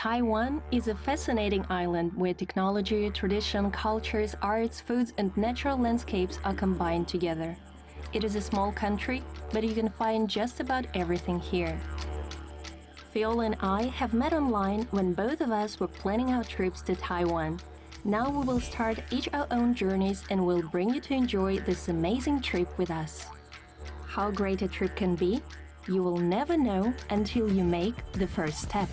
Taiwan is a fascinating island where technology, tradition, cultures, arts, foods, and natural landscapes are combined together. It is a small country, but you can find just about everything here. Viola and I have met online when both of us were planning our trips to Taiwan. Now we will start each our own journeys and will bring you to enjoy this amazing trip with us. How great a trip can be, you will never know until you make the first step.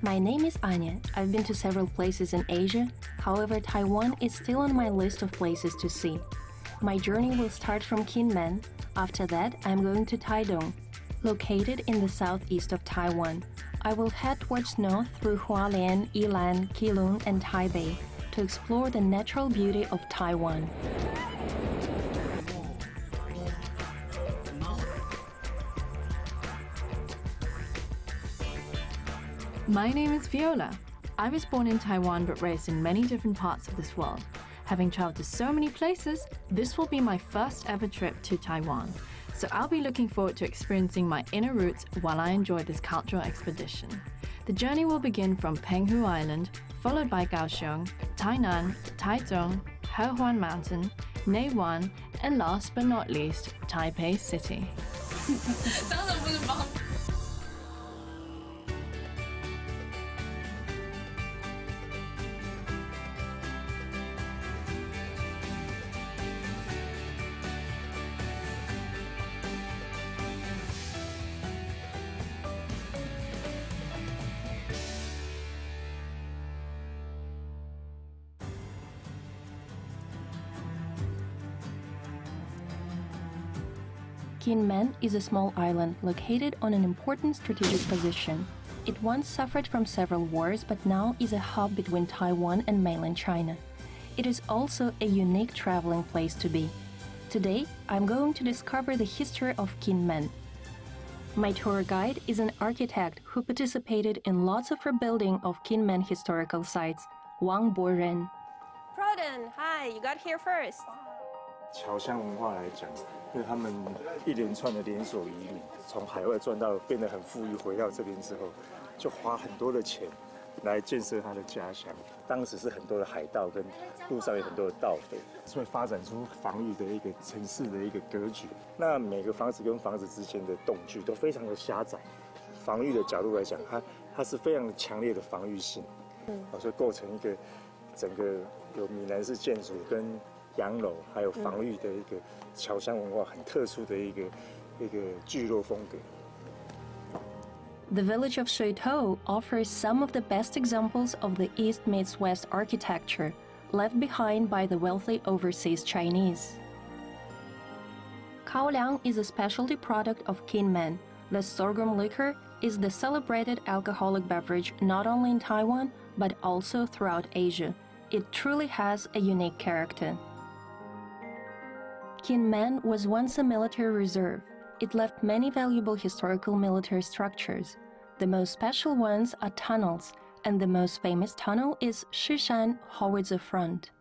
My name is Anya. I've been to several places in Asia. However, Taiwan is still on my list of places to see. My journey will start from Kinmen. After that, I'm going to Taidong, located in the southeast of Taiwan. I will head towards north through Hualien, Yilan, Keelung, and Taipei to explore the natural beauty of Taiwan. My name is Viola. I was born in Taiwan but raised in many different parts of this world. Having traveled to so many places, this will be my first ever trip to Taiwan. So I'll be looking forward to experiencing my inner roots while I enjoy this cultural expedition. The journey will begin from Penghu Island, followed by Kaohsiung, Tainan, Taichung, Hehuan Mountain, Neiwan, and last but not least, Taipei City. Kinmen is a small island located on an important strategic position. It once suffered from several wars but now is a hub between Taiwan and mainland China. It is also a unique traveling place to be. Today, I'm going to discover the history of Kinmen. My tour guide is an architect who participated in lots of rebuilding of Kinmen historical sites, Wang Boren. Proden, hi, you got here first. 侨乡文化来讲，因为他们一连串的连锁移民，从海外赚到变得很富裕，回到这边之后，就花很多的钱来建设他的家乡。当时是很多的海盗跟路上有很多的盗匪，所以发展出防御的一个城市的一个格局。那每个房子跟房子之间的洞距都非常的狭窄，防御的角度来讲，它是非常强烈的防御性，所以构成一个整个有闽南式建筑跟 洋楼还有防御的一个侨乡文化很特殊的一个聚落风格。 The village of Shuitou offers some of the best examples of the East meets West architecture, left behind by the wealthy overseas Chinese. Kaoliang is a specialty product of Kinmen. The sorghum liquor is the celebrated alcoholic beverage not only in Taiwan, but also throughout Asia. It truly has a unique character. Kinmen was once a military reserve. It left many valuable historical military structures. The most special ones are tunnels, and the most famous tunnel is Shishan Howitzer Front.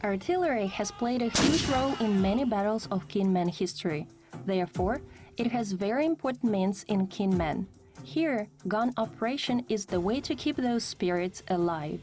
Artillery has played a huge role in many battles of Kinmen history. Therefore, it has very important means in Kinmen. Here, gun operation is the way to keep those spirits alive.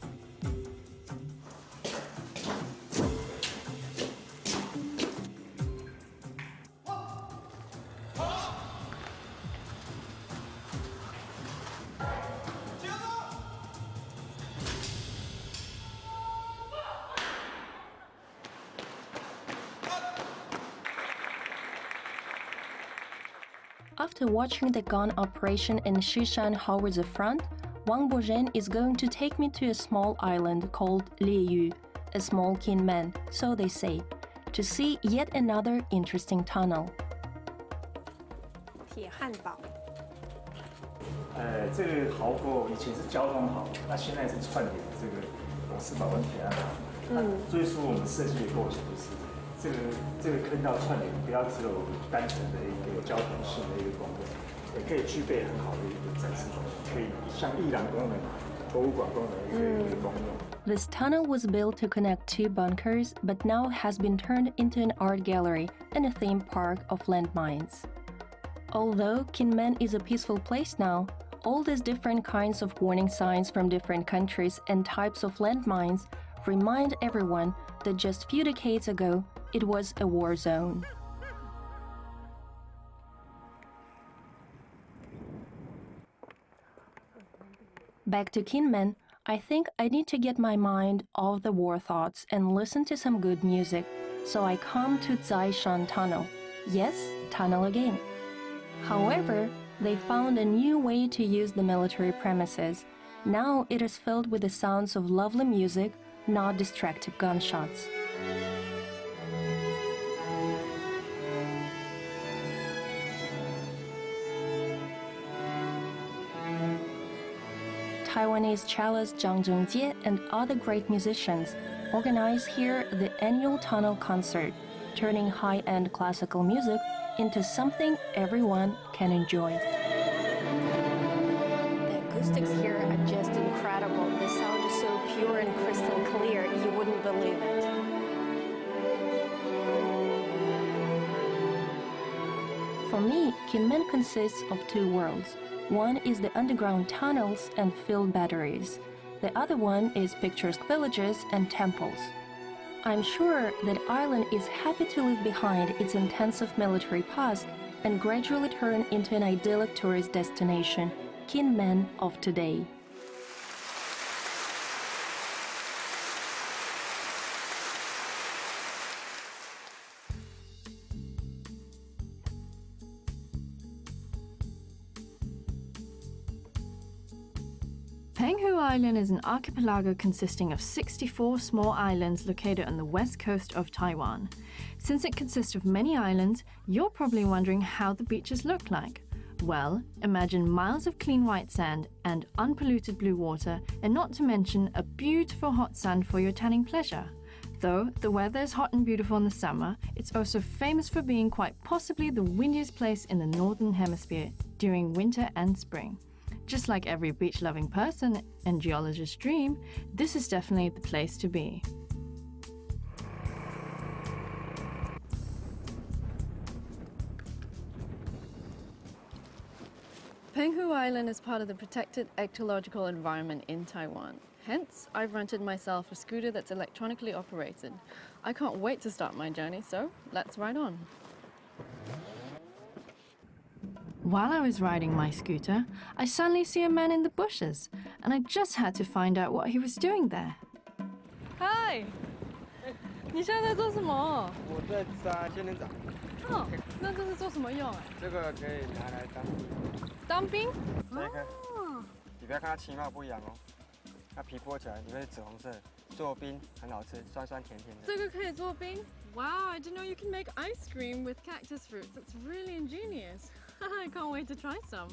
After watching the gun operation in Shishan Howitzer Front, Wang Boren is going to take me to a small island called Lieyu, a small Kinmen, so they say, to see yet another interesting tunnel. 铁汉堡。这个壕沟以前是交通壕，那现在是串联这个董事堡跟铁汉堡。最初我们设计的构想就是这个坑道串联不要只有单纯的一个交通性的一个功能，也可以具备很好的一个展示功能，可以像艺廊功能、博物馆功能一个功用。 This tunnel was built to connect two bunkers, but now has been turned into an art gallery and a theme park of landmines. Although Kinmen is a peaceful place now, all these different kinds of warning signs from different countries and types of landmines remind everyone that just few decades ago, it was a war zone. Back to Kinmen, I think I need to get my mind off the war thoughts and listen to some good music, so I come to Zaishan Tunnel. Yes, tunnel again. However, they found a new way to use the military premises. Now it is filled with the sounds of lovely music, not distracted gunshots. Taiwanese cellist Zhang Zhengjie and other great musicians organize here the annual Tunnel Concert, turning high-end classical music into something everyone can enjoy. The acoustics here are just incredible. The sound is so pure and crystal clear, you wouldn't believe it. For me, Kinmen consists of two worlds. One is the underground tunnels and field batteries. The other one is picturesque villages and temples. I'm sure that Ireland is happy to leave behind its intensive military past and gradually turn into an idyllic tourist destination, Kinmen of today. Penghu Island is an archipelago consisting of 64 small islands located on the west coast of Taiwan. Since it consists of many islands, you're probably wondering how the beaches look like. Well, imagine miles of clean white sand and unpolluted blue water, and not to mention a beautiful hot sun for your tanning pleasure. Though the weather is hot and beautiful in the summer, it's also famous for being quite possibly the windiest place in the Northern Hemisphere during winter and spring. Just like every beach-loving person and geologist's dream, this is definitely the place to be. Penghu Island is part of the protected ecological environment in Taiwan. Hence, I've rented myself a scooter that's electronically operated. I can't wait to start my journey, so let's ride on. While I was riding my scooter, I suddenly see a man in the bushes, and I just had to find out what he was doing there. Hi! 你现在在做什么？我在扎仙人掌。哦，那这是做什么用啊？这个可以拿来当兵。当兵？再看，你不要看它其貌不扬哦，它皮剥起来里面是紫红色的，做冰很好吃，酸酸甜甜的。这个可以做冰？ Wow, I didn't know you can make ice cream with cactus fruits. That's really ingenious. I can't wait to try some.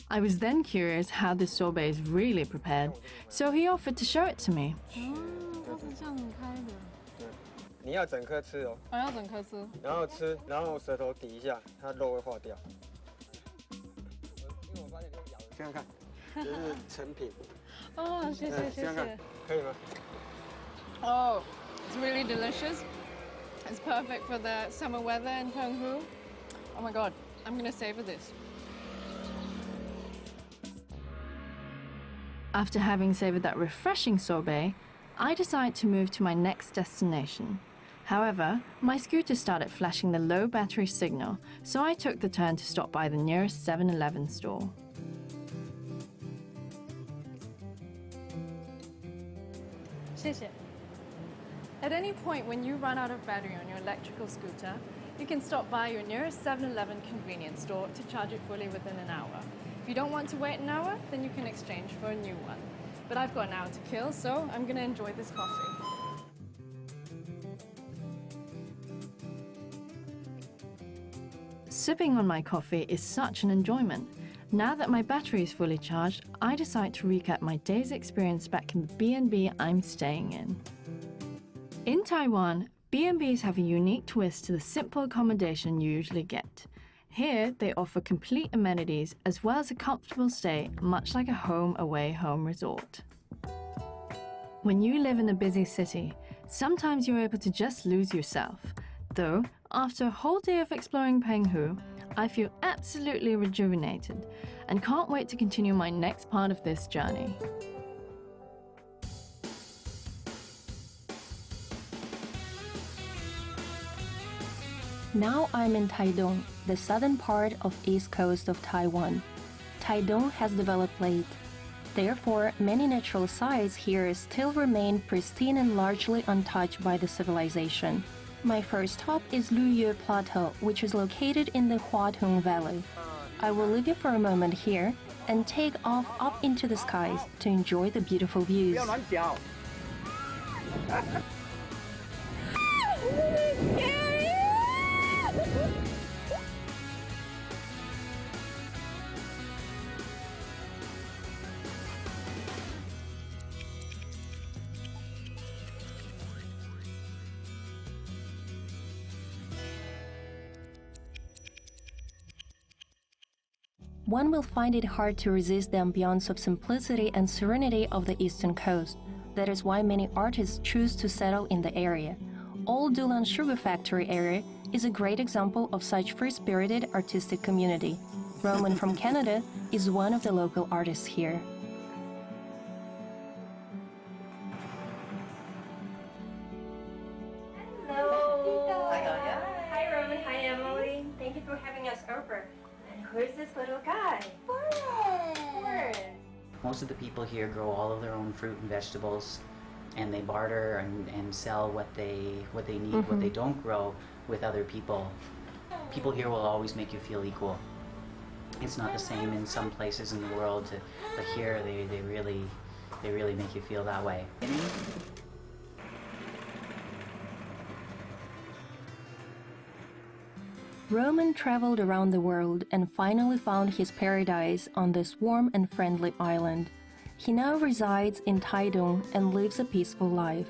I was then curious how this sorbet is really prepared, so he offered to show it to me. 它是这样开的。对，你要整颗吃哦。我要整颗吃。然后舌头抵一下，它肉会化掉。因为我发现你咬，这样看，这是成品。哦，谢谢谢谢。这样看，可以吗？ Oh, it's really delicious. It's perfect for the summer weather in Penghu. Oh my god, I'm gonna savor this. After having savored that refreshing sorbet, I decided to move to my next destination. However, my scooter started flashing the low battery signal, so I took the turn to stop by the nearest 7-Eleven store. At any point when you run out of battery on your electrical scooter, you can stop by your nearest 7-Eleven convenience store to charge it fully within an hour. If you don't want to wait an hour, then you can exchange for a new one. But I've got an hour to kill, so I'm going to enjoy this coffee. Sipping on my coffee is such an enjoyment. Now that my battery is fully charged, I decide to recap my day's experience back in the B&B I'm staying in. In Taiwan, B&Bs have a unique twist to the simple accommodation you usually get. Here, they offer complete amenities as well as a comfortable stay, much like a home-away-home resort. When you live in a busy city, sometimes you're able to just lose yourself. Though, after a whole day of exploring Penghu, I feel absolutely rejuvenated and can't wait to continue my next part of this journey. Now I'm in Taidong, the southern part of east coast of Taiwan. Taidong has developed late. Therefore, many natural sites here still remain pristine and largely untouched by the civilization. My first stop is Luyue Plateau, which is located in the Huatung Valley. I will leave you for a moment here and take off up into the skies to enjoy the beautiful views. One will find it hard to resist the ambiance of simplicity and serenity of the eastern coast. That is why many artists choose to settle in the area. Old Dulan Sugar Factory area is a great example of such free-spirited artistic community. Roman from Canada is one of the local artists here. Hello. Hi, Roman. Hi, Emily. Thank you for having us over. And who's this little guy? Forrest. Most of the people here grow all of their own fruit and vegetables, and they barter and sell what they need, what they don't grow, with other people. People here will always make you feel equal. It's not the same in some places in the world, but here they really make you feel that way. Roman traveled around the world and finally found his paradise on this warm and friendly island. He now resides in Taidong and lives a peaceful life.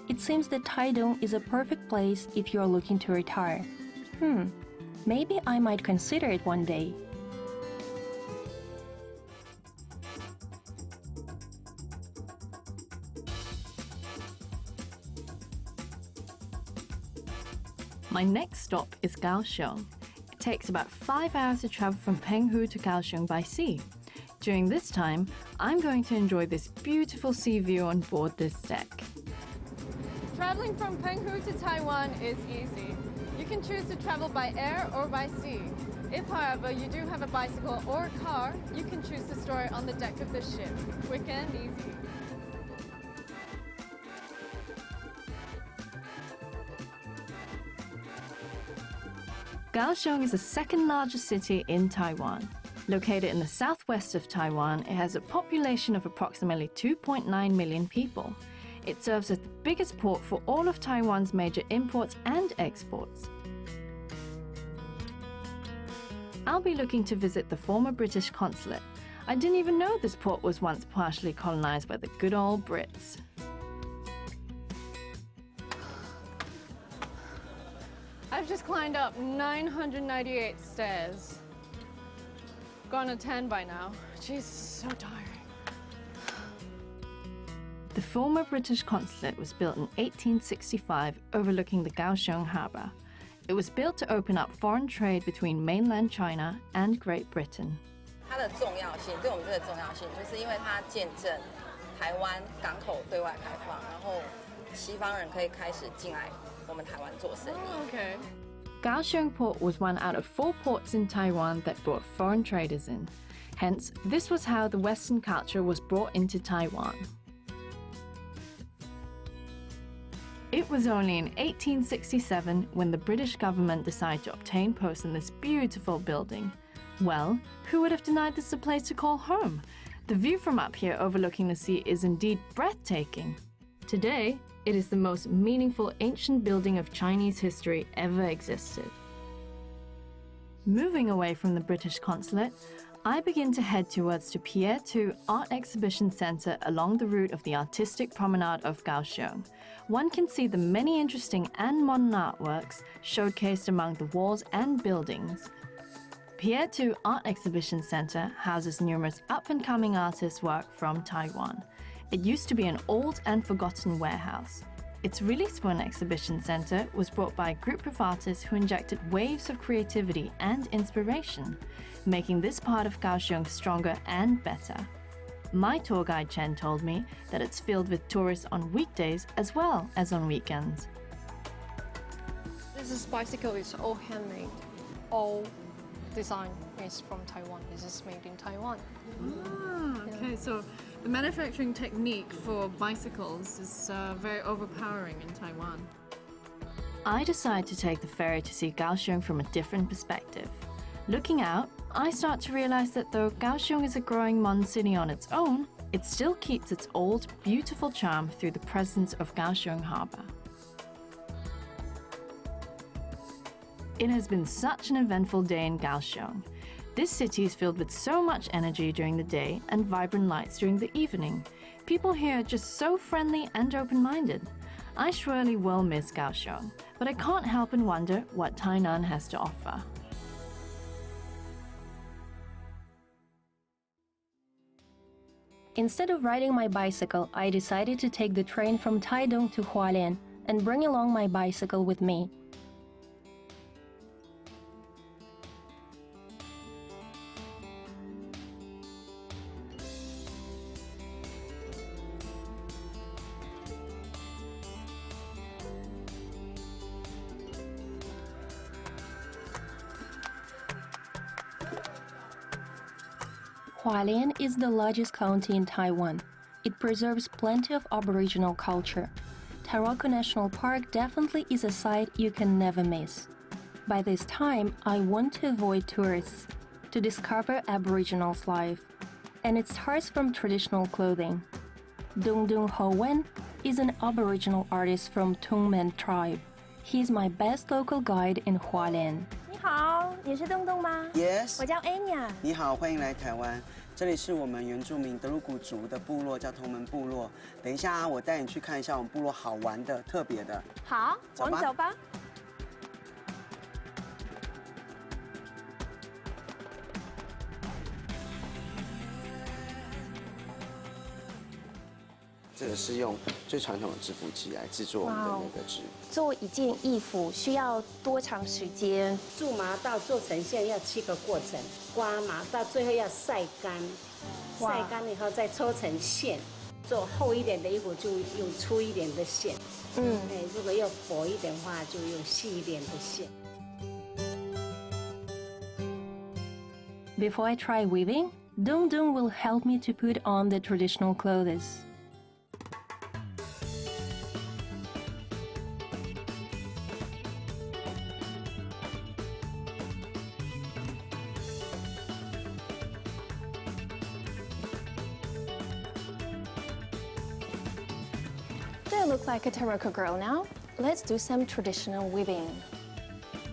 It seems that Taidong is a perfect place if you are looking to retire. Maybe I might consider it one day. My next stop is Kaohsiung. It takes about 5 hours to travel from Penghu to Kaohsiung by sea. During this time, I'm going to enjoy this beautiful sea view on board this deck. Traveling from Penghu to Taiwan is easy. You can choose to travel by air or by sea. If, however, you do have a bicycle or a car, you can choose to store it on the deck of the ship. Quick and easy. Kaohsiung is the second largest city in Taiwan. Located in the southwest of Taiwan, it has a population of approximately 2.9 million people. It serves as the biggest port for all of Taiwan's major imports and exports. I'll be looking to visit the former British consulate. I didn't even know this port was once partially colonized by the good old Brits. I've just climbed up 998 stairs. Gone to 10 by now. Jeez, so tiring. The former British consulate was built in 1865 overlooking the Kaohsiung Harbour. It was built to open up foreign trade between mainland China and Great Britain. 它的重要性，对我们这个重要性，就是因为它见证台湾港口对外开放，然后西方人可以开始进来我们台湾做生意。Okay. Kaohsiung Port was one out of 4 ports in Taiwan that brought foreign traders in. Hence, this was how the Western culture was brought into Taiwan. It was only in 1867 when the British government decided to obtain posts in this beautiful building. Well, who would have denied this a place to call home? The view from up here overlooking the sea is indeed breathtaking. Today, it is the most meaningful ancient building of Chinese history ever existed. Moving away from the British consulate, I begin to head towards the Pier 2 Art Exhibition Center along the route of the artistic promenade of Kaohsiung. One can see the many interesting and modern artworks showcased among the walls and buildings. Pier 2 Art Exhibition Center houses numerous up-and-coming artists' work from Taiwan. It used to be an old and forgotten warehouse. Its release for an exhibition center was brought by a group of artists who injected waves of creativity and inspiration, making this part of Kaohsiung stronger and better. My tour guide Chen told me that it's filled with tourists on weekdays as well as on weekends. This bicycle is all handmade. All design is from Taiwan. This is made in Taiwan. Okay, so the manufacturing technique for bicycles is very overpowering in Taiwan. I decide to take the ferry to see Kaohsiung from a different perspective. Looking out, I start to realize that though Kaohsiung is a growing modern city on its own, it still keeps its old, beautiful charm through the presence of Kaohsiung Harbor. It has been such an eventful day in Kaohsiung. This city is filled with so much energy during the day and vibrant lights during the evening. People here are just so friendly and open-minded. I surely will miss Kaohsiung, but I can't help and wonder what Tainan has to offer. Instead of riding my bicycle, I decided to take the train from Taidong to Hualien and bring along my bicycle with me. Hualien is the largest county in Taiwan. It preserves plenty of Aboriginal culture. Taroko National Park definitely is a site you can never miss. By this time, I want to avoid tourists, to discover Aboriginals' life. And it starts from traditional clothing. Dung Dung Ho Wen is an Aboriginal artist from Tungmen tribe. He is my best local guide in Hualien. 你好，你是东东吗 Yes。我叫 Anya。你好，欢迎来台湾。这里是我们原住民德鲁古族的部落，叫同门部落。等一下，我带你去看一下我们部落好玩的、特别的。好，我们走吧。这个是用最传统的织布机来制作我们的那个织。做一件衣服需要多长时间？苎麻到做成线要7个过程，刮麻到最后要晒干，晒干以后再抽成线。做厚一点的衣服就用粗一点的线，如果要薄一点的话就用细一点的线。Before I try weaving, Dung Dung will help me to put on the traditional clothes. I look like a Taroko girl now. Let's do some traditional weaving.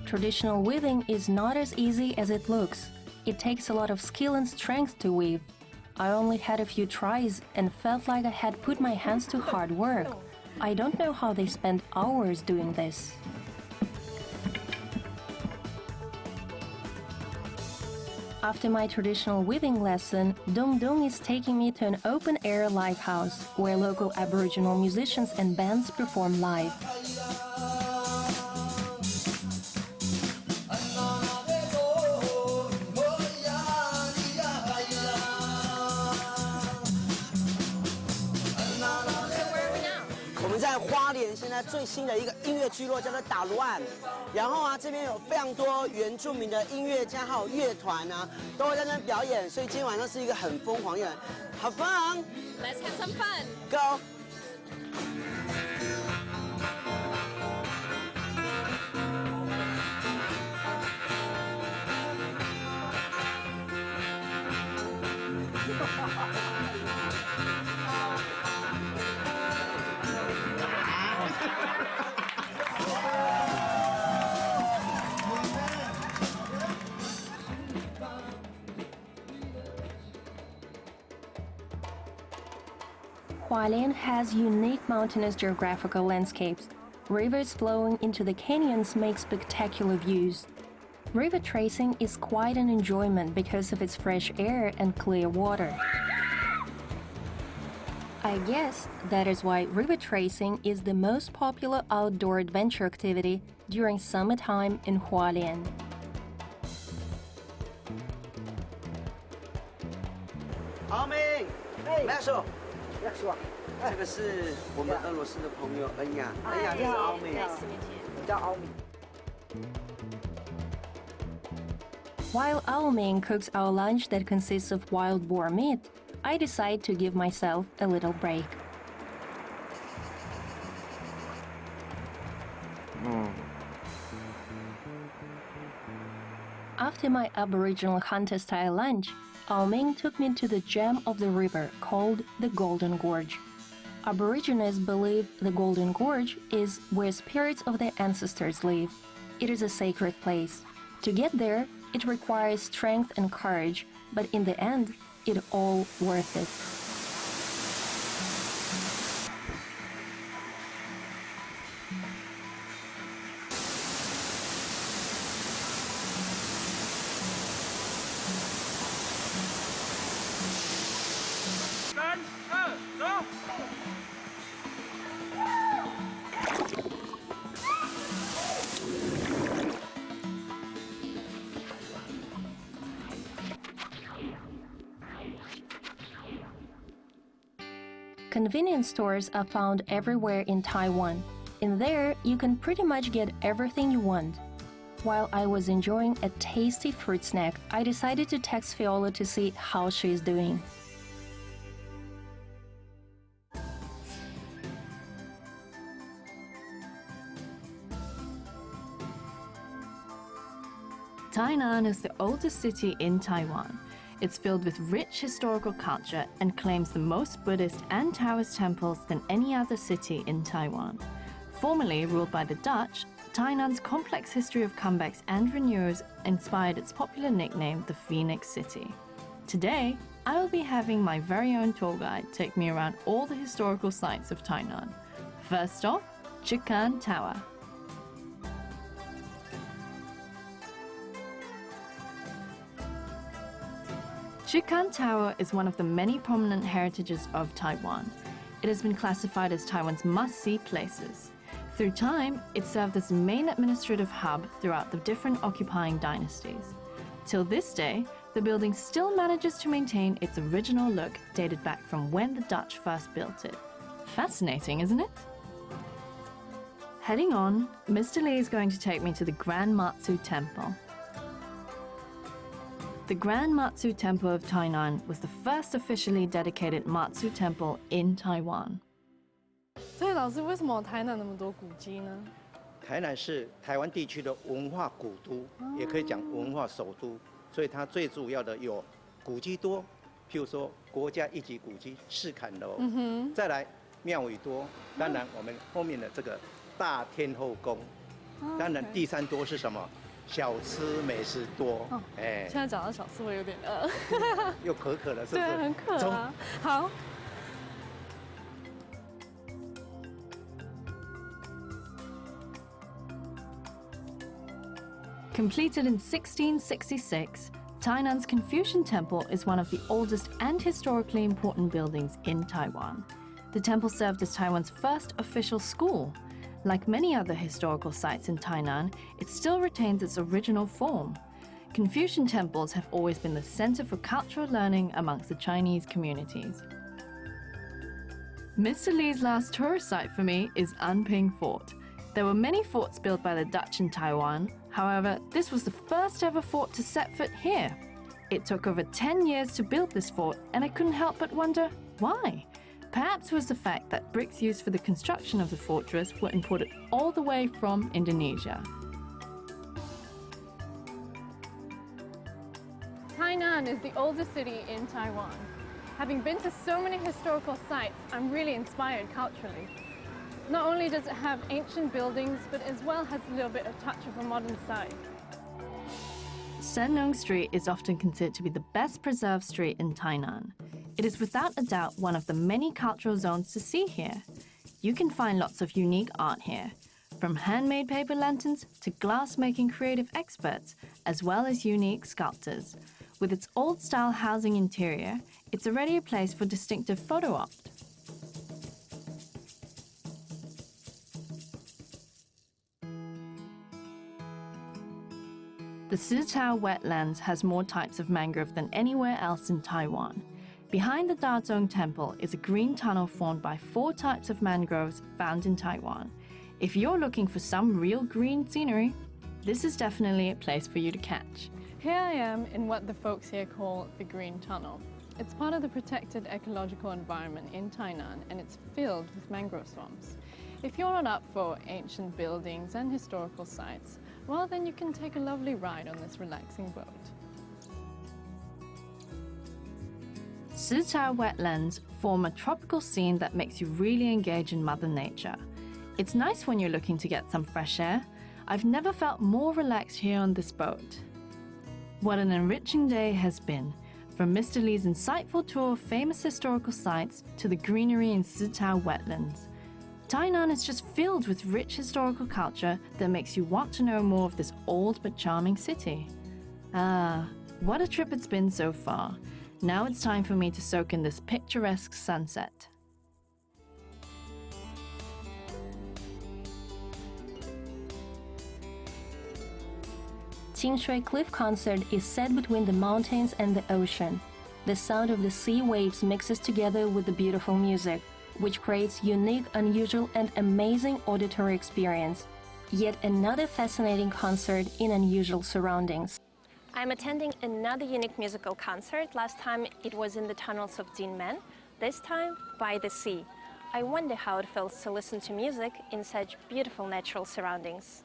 Traditional weaving is not as easy as it looks. It takes a lot of skill and strength to weave. I only had a few tries and felt like I had put my hands to hard work. I don't know how they spend hours doing this. After my traditional weaving lesson, Dung Dung is taking me to an open-air live house where local Aboriginal musicians and bands perform live. We 在花莲现在最新的一个音乐聚落叫做打卢岸，然后啊这边有非常多原住民的音乐家还有乐团啊，都会在那边表演，所以今天晚上是一个很疯狂的，Have fun! Let's have some fun. Go! Hualien has unique mountainous geographical landscapes. Rivers flowing into the canyons make spectacular views. River tracing is quite an enjoyment because of its fresh air and clear water. I guess that is why river racing is the most popular outdoor adventure activity during summertime in Hualien. Ao明，来手，来手。这个是我们俄罗斯的朋友恩雅，恩雅就是奥美，我叫奥美。 While Ao Ming cooks our lunch that consists of wild boar meat, I decide to give myself a little break. After my Aboriginal hunter-style lunch, Ao Ming took me to the gem of the river called the Golden Gorge. Aborigines believe the Golden Gorge is where spirits of their ancestors live. It is a sacred place. To get there, it requires strength and courage, but in the end, it's all worth it. Convenience stores are found everywhere in Taiwan. In there, you can pretty much get everything you want. While I was enjoying a tasty fruit snack, I decided to text Fiona to see how she is doing. Tainan is the oldest city in Taiwan. It's filled with rich historical culture and claims the most Buddhist and Taoist temples than any other city in Taiwan. Formerly ruled by the Dutch, Tainan's complex history of comebacks and renewals inspired its popular nickname, the Phoenix City. Today, I will be having my very own tour guide take me around all the historical sites of Tainan. First off, Chikan Tower. Chikan Tower is one of the many prominent heritages of Taiwan. It has been classified as Taiwan's must-see places. Through time, it served as the main administrative hub throughout the different occupying dynasties. Till this day, the building still manages to maintain its original look dated back from when the Dutch first built it. Fascinating, isn't it? Heading on, Mr. Lee is going to take me to the Grand Matsu Temple. The Grand Matsu Temple of Tainan was the first officially dedicated Matsu temple in Taiwan. 所以老师，为什么台南那么多古迹呢？台南是台湾地区的文化古都，也可以讲文化首都，所以它最主要的有古迹多，譬如说国家一级古迹赤坎楼，再来庙宇多，当然我们后面的这个大天后宫，当然第三多是什么？ 小吃美食多，哎，现在讲到小吃我有点饿，又渴了，是不是？对，很渴啊。好。 Completed in 1666, Tainan's Confucian Temple is one of the oldest and historically important buildings in Taiwan. The temple served as Taiwan's first official school. Like many other historical sites in Tainan, it still retains its original form. Confucian temples have always been the center for cultural learning amongst the Chinese communities. Mr. Lee's last tourist site for me is Anping Fort. There were many forts built by the Dutch in Taiwan. However, this was the first ever fort to set foot here. It took over 10 years to build this fort, and I couldn't help but wonder why. Perhaps it was the fact that bricks used for the construction of the fortress were imported all the way from Indonesia. Tainan is the oldest city in Taiwan. Having been to so many historical sites, I'm really inspired culturally. Not only does it have ancient buildings, but as well has a little bit of touch of a modern side. Senong Street is often considered to be the best preserved street in Tainan. It is without a doubt one of the many cultural zones to see here. You can find lots of unique art here, from handmade paper lanterns to glass-making creative experts, as well as unique sculptors. With its old-style housing interior, it's already a place for distinctive photo opt. The Sitao wetlands has more types of mangrove than anywhere else in Taiwan. Behind the Dazong Temple is a green tunnel formed by 4 types of mangroves found in Taiwan. If you're looking for some real green scenery, this is definitely a place for you to catch. Here I am in what the folks here call the Green Tunnel. It's part of the protected ecological environment in Tainan, and it's filled with mangrove swamps. If you're not up for ancient buildings and historical sites, well, then you can take a lovely ride on this relaxing boat. Sitao wetlands form a tropical scene that makes you really engage in Mother Nature. It's nice when you're looking to get some fresh air. I've never felt more relaxed here on this boat. What an enriching day has been, from Mr. Lee's insightful tour of famous historical sites to the greenery in Sitao wetlands. Tainan is just filled with rich historical culture that makes you want to know more of this old but charming city. Ah, what a trip it's been so far. Now it's time for me to soak in this picturesque sunset. Qingshui Cliff Concert is set between the mountains and the ocean. The sound of the sea waves mixes together with the beautiful music, which creates unique, unusual, and amazing auditory experience. Yet another fascinating concert in unusual surroundings. I'm attending another unique musical concert. Last time it was in the tunnels of Jinmen, this time by the sea. I wonder how it feels to listen to music in such beautiful natural surroundings.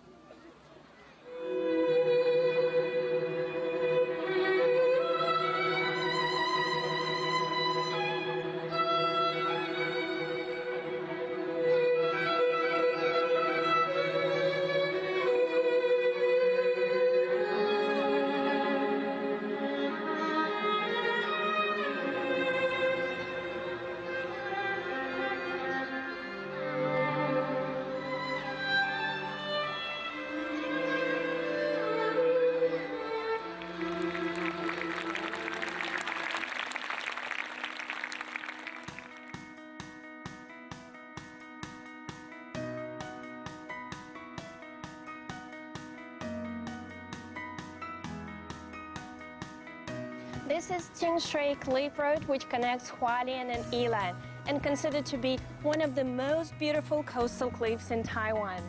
This is Qingshui Cliff Road, which connects Hualien and Yilan, and considered to be one of the most beautiful coastal cliffs in Taiwan.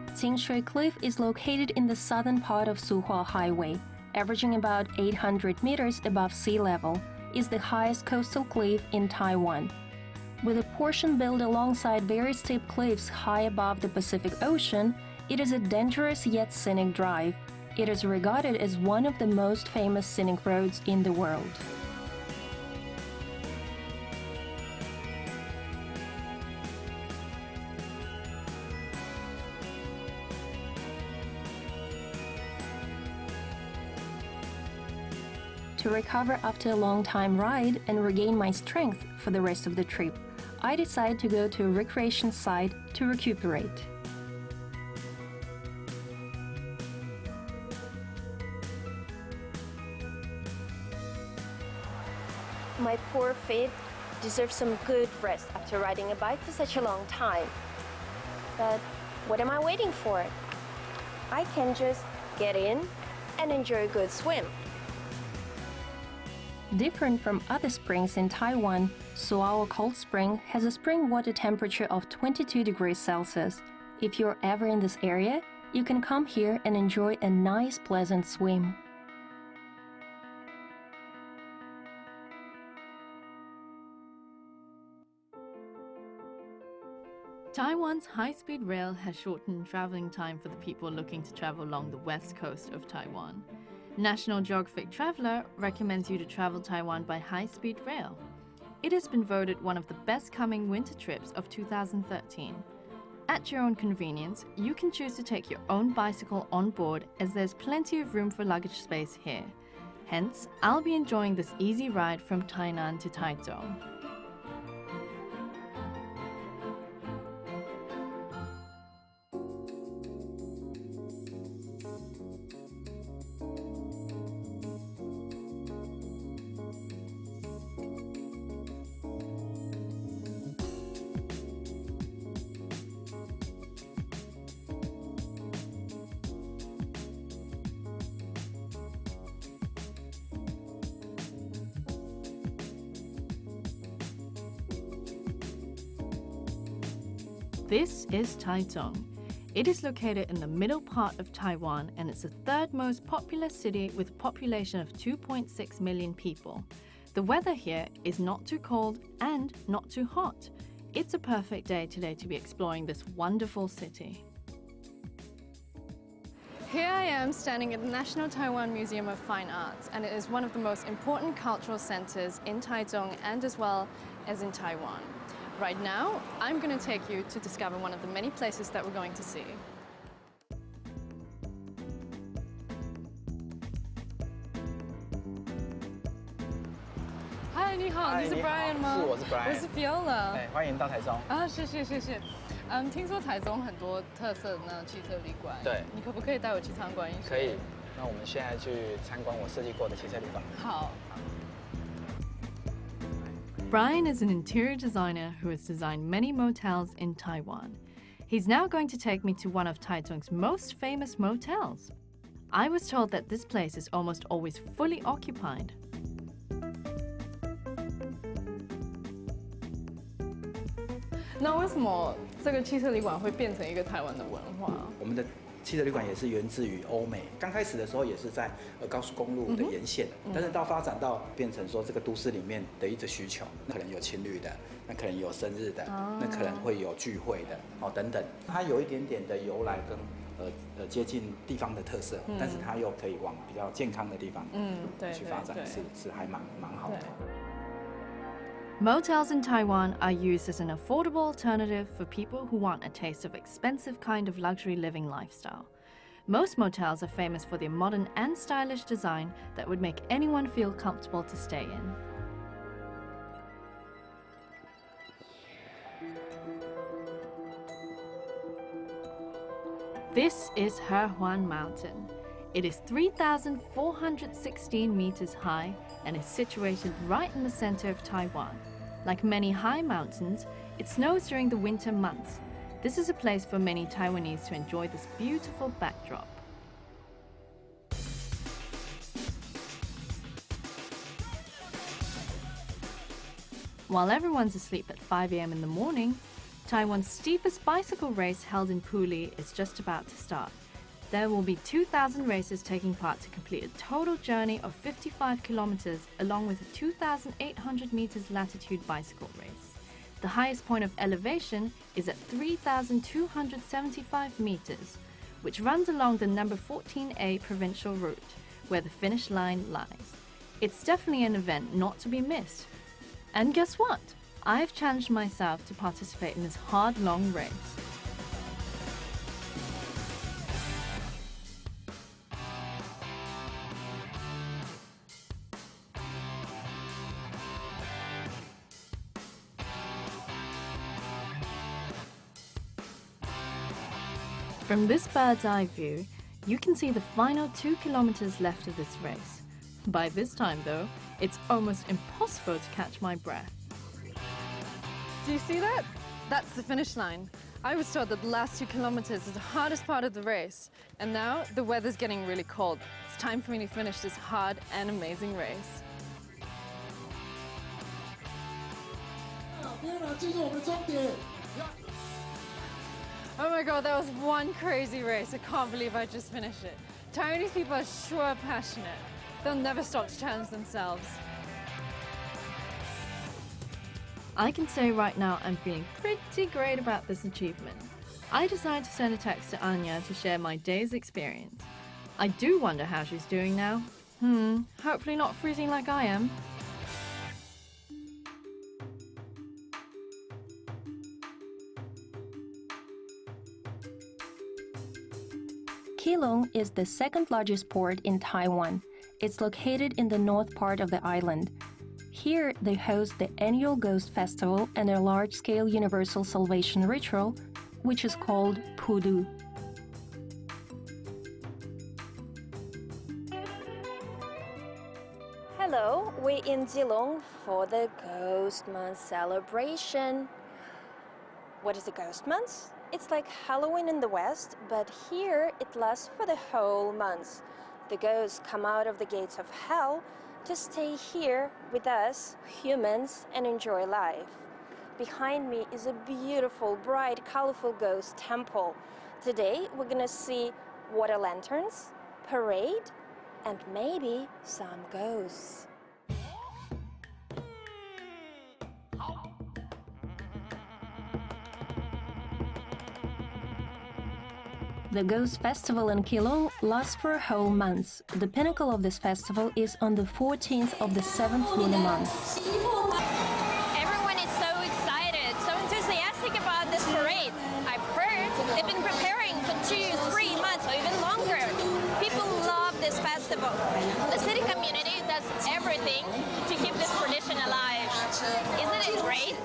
Qingshui Cliff is located in the southern part of Suhua Highway, averaging about 800 meters above sea level, is the highest coastal cliff in Taiwan. With a portion built alongside very steep cliffs high above the Pacific Ocean, it is a dangerous yet scenic drive. It is regarded as one of the most famous scenic roads in the world. To recover after a long time ride and regain my strength for the rest of the trip, I decide to go to a recreation site to recuperate. My poor feet deserve some good rest after riding a bike for such a long time. But what am I waiting for? I can just get in and enjoy a good swim. Different from other springs in Taiwan, Suao Cold Spring has a spring water temperature of 22 degrees Celsius. If you're ever in this area, you can come here and enjoy a nice, pleasant swim. Taiwan's high-speed rail has shortened traveling time for the people looking to travel along the west coast of Taiwan. National Geographic Traveler recommends you to travel Taiwan by high-speed rail. It has been voted one of the best coming winter trips of 2013. At your own convenience, you can choose to take your own bicycle on board as there's plenty of room for luggage space here. Hence, I'll be enjoying this easy ride from Tainan to Taichung. This is Taichung. It is located in the middle part of Taiwan and it's the third most populous city with a population of 2.6 million people. The weather here is not too cold and not too hot. It's a perfect day today to be exploring this wonderful city. Here I am standing at the National Taiwan Museum of Fine Arts, and it is one of the most important cultural centers in Taichung and as well as in Taiwan. Right now, I'm going to take you to discover one of the many places that we're going to see. Hi, 你好，你是 Brian 吗？是，我是 Brian。我是 Viola。欢迎到台中。啊，谢谢。听说台中很多特色的那汽车旅馆。对。你可不可以带我去参观一下？可以。那我们现在去参观我设计过的汽车旅馆。好。Brian is an interior designer who has designed many motels in Taiwan. He's now going to take me to one of Taichung's most famous motels. I was told that this place is almost always fully occupied. 那为什么这个汽车旅馆会变成一个台湾的文化？我们的汽车旅馆也是源自于欧美，刚开始的时候也是在高速公路的沿线，但是到发展到变成说这个都市里面的一个需求，可能有情侣的，那可能有生日的，那可能会有聚会的，等等，它有一点点的由来跟接近地方的特色，但是它又可以往比较健康的地方去发展，是还蛮好的。Motels in Taiwan are used as an affordable alternative for people who want a taste of expensive kind of luxury living lifestyle. Most motels are famous for their modern and stylish design that would make anyone feel comfortable to stay in. This is Hehuan Mountain. It is 3,416 meters high and is situated right in the center of Taiwan. Like many high mountains, it snows during the winter months. This is a place for many Taiwanese to enjoy this beautiful backdrop. While everyone's asleep at 5 a.m. in the morning, Taiwan's steepest bicycle race held in Puli is just about to start. There will be 2,000 racers taking part to complete a total journey of 55 kilometers along with a 2,800 meters latitude bicycle race. The highest point of elevation is at 3,275 meters, which runs along the number 14A provincial route, where the finish line lies. It's definitely an event not to be missed. And guess what? I've challenged myself to participate in this hard, long race. From this bird's eye view, you can see the final 2 kilometers left of this race. By this time, though, it's almost impossible to catch my breath. Do you see that? That's the finish line. I was told that the last 2 kilometers is the hardest part of the race, and now the weather's getting really cold. It's time for me to finish this hard and amazing race. Oh my god, that was one crazy race. I can't believe I just finished it. Taiwanese people are sure passionate. They'll never stop to challenge themselves. I can say right now I'm feeling pretty great about this achievement. I decided to send a text to Anya to share my day's experience. I do wonder how she's doing now. Hopefully not freezing like I am. Keelung is the second largest port in Taiwan. It's located in the north part of the island. Here, they host the annual Ghost Festival and a large-scale universal salvation ritual, which is called Pudu. Hello, we're in Keelung for the Ghost Month celebration. What is the Ghost Month? It's like Halloween in the West, but here it lasts for the whole month. The ghosts come out of the gates of hell to stay here with us, humans, and enjoy life. behind me is a beautiful, bright, colorful ghost temple. Today, we're gonna see water lanterns, parade, and maybe some ghosts. The Ghost Festival in Keelung lasts for a whole month. The pinnacle of this festival is on the 14th of the 7th lunar month. Everyone is so excited, so enthusiastic about this parade. I've heard they've been preparing for 2-3 months or even longer. People love this festival. The city community does everything to keep this tradition alive. Isn't it great?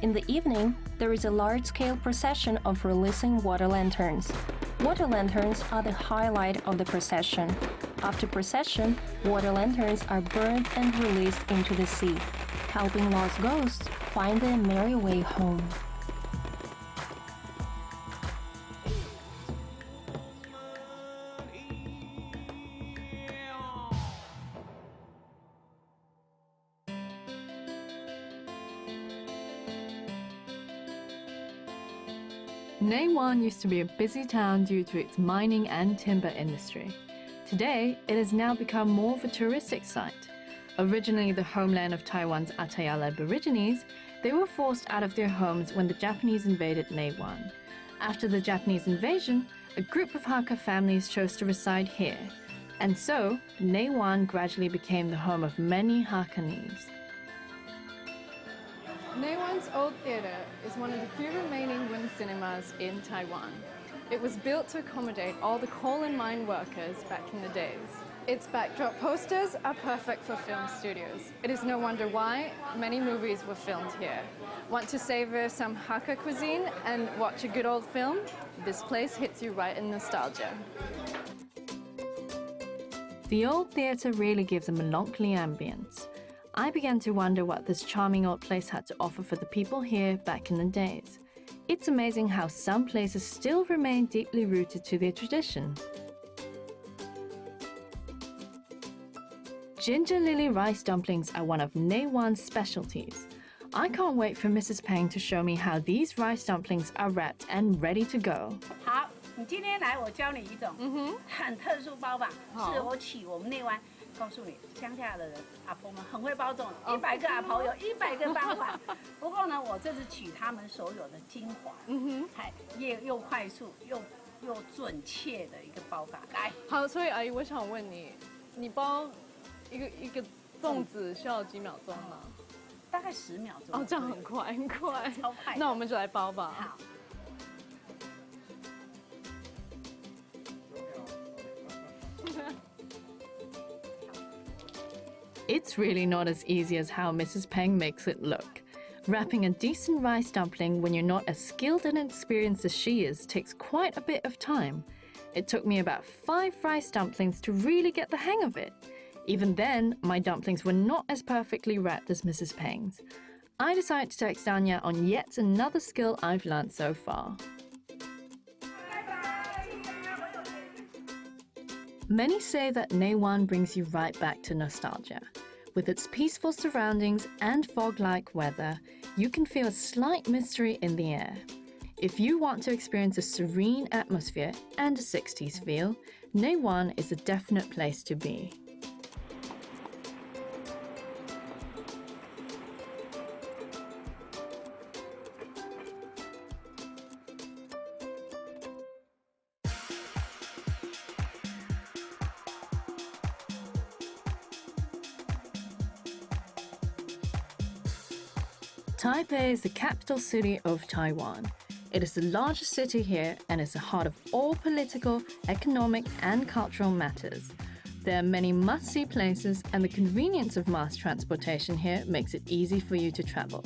In the evening, there is a large-scale procession of releasing water lanterns. Water lanterns are the highlight of the procession. After procession, water lanterns are burned and released into the sea, helping lost ghosts find their merry way home. Taiwan used to be a busy town due to its mining and timber industry. Today, it has now become more of a touristic site. Originally the homeland of Taiwan's Atayal Aborigines, they were forced out of their homes when the Japanese invaded Taiwan. After the Japanese invasion, a group of Hakka families chose to reside here. And so, Taiwan gradually became the home of many Hakkanese. Taiwan's Old Theatre is one of the few remaining wind cinemas in Taiwan. It was built to accommodate all the coal and mine workers back in the days. Its backdrop posters are perfect for film studios. It is no wonder why many movies were filmed here. Want to savor some Hakka cuisine and watch a good old film? This place hits you right in nostalgia. The Old Theatre really gives a melancholy ambience. I began to wonder what this charming old place had to offer for the people here back in the days. It's amazing how some places still remain deeply rooted to their tradition. Ginger lily rice dumplings are one of Taiwan's specialties. I can't wait for Mrs. Peng to show me how these rice dumplings are wrapped and ready to go. 好，你今天来，我教你一种很特殊包法，是我取我们内湾。告诉你，乡下的人阿婆们很会包粽，100个阿婆有100个方法。不过呢，我这是取他们所有的精华，才又快速又准确的一个包法。来，好，所以阿姨，我想问你，你包一个粽子需要几秒钟呢？大概10秒钟。哦，这样很快，很快，超快。那我们就来包吧。好。 It's really not as easy as how Mrs. Peng makes it look. Wrapping a decent rice dumpling when you're not as skilled and experienced as she is takes quite a bit of time. It took me about 5 rice dumplings to really get the hang of it. Even then, my dumplings were not as perfectly wrapped as Mrs. Peng's. I decided to text Anya on yet another skill I've learned so far. Many say that Taiwan brings you right back to nostalgia. With its peaceful surroundings and fog-like weather, you can feel a slight mystery in the air. If you want to experience a serene atmosphere and a 60s feel, Taiwan is a definite place to be. Taipei is the capital city of Taiwan. It is the largest city here and is the heart of all political, economic, and cultural matters. There are many must-see places, and the convenience of mass transportation here makes it easy for you to travel.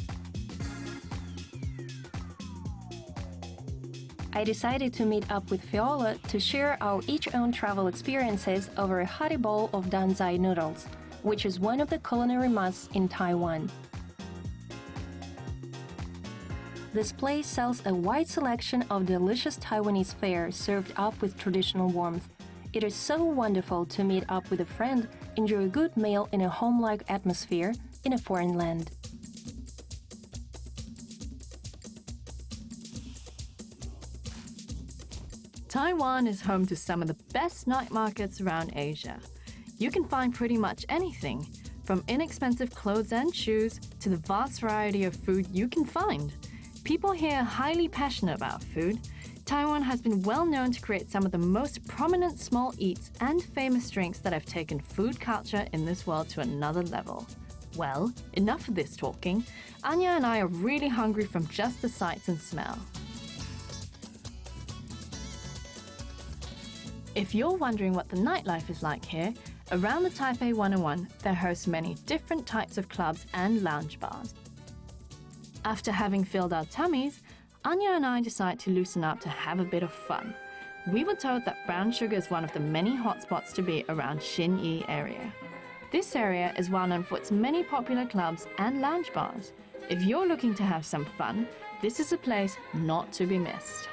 I decided to meet up with Viola to share our each own travel experiences over a hearty bowl of danzai noodles, which is one of the culinary musts in Taiwan. This place sells a wide selection of delicious Taiwanese fare served up with traditional warmth. It is so wonderful to meet up with a friend, enjoy a good meal in a home-like atmosphere in a foreign land. Taiwan is home to some of the best night markets around Asia. You can find pretty much anything, from inexpensive clothes and shoes to the vast variety of food you can find. People here are highly passionate about food. Taiwan has been well known to create some of the most prominent small eats and famous drinks that have taken food culture in this world to another level. Well, enough of this talking. Anya and I are really hungry from just the sights and smell. If you're wondering what the nightlife is like here, around the Taipei 101, there hosts many different types of clubs and lounge bars. After having filled our tummies, Anya and I decide to loosen up to have a bit of fun. We were told that brown sugar is one of the many hotspots to be around Xinyi area. This area is well known for its many popular clubs and lounge bars. If you're looking to have some fun, this is a place not to be missed.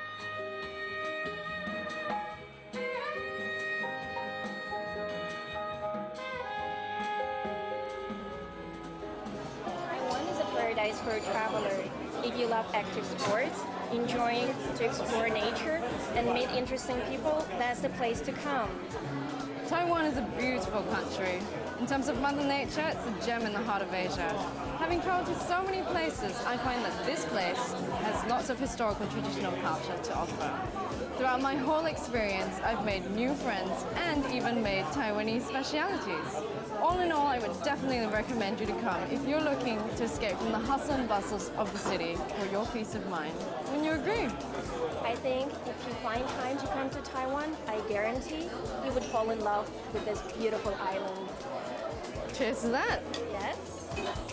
For a traveler. If you love active sports, enjoying to explore nature and meet interesting people, that's the place to come. Taiwan is a beautiful country. In terms of Mother Nature, it's a gem in the heart of Asia. Having traveled to so many places, I find that this place has lots of historical traditional culture to offer. Throughout my whole experience, I've made new friends and even made Taiwanese specialities. All in all, I would definitely recommend you to come if you're looking to escape from the hustle and bustle of the city for your peace of mind. Wouldn't you agree? I think if you find time to come to Taiwan, I guarantee you would fall in love with this beautiful island. Cheers to that! Yes.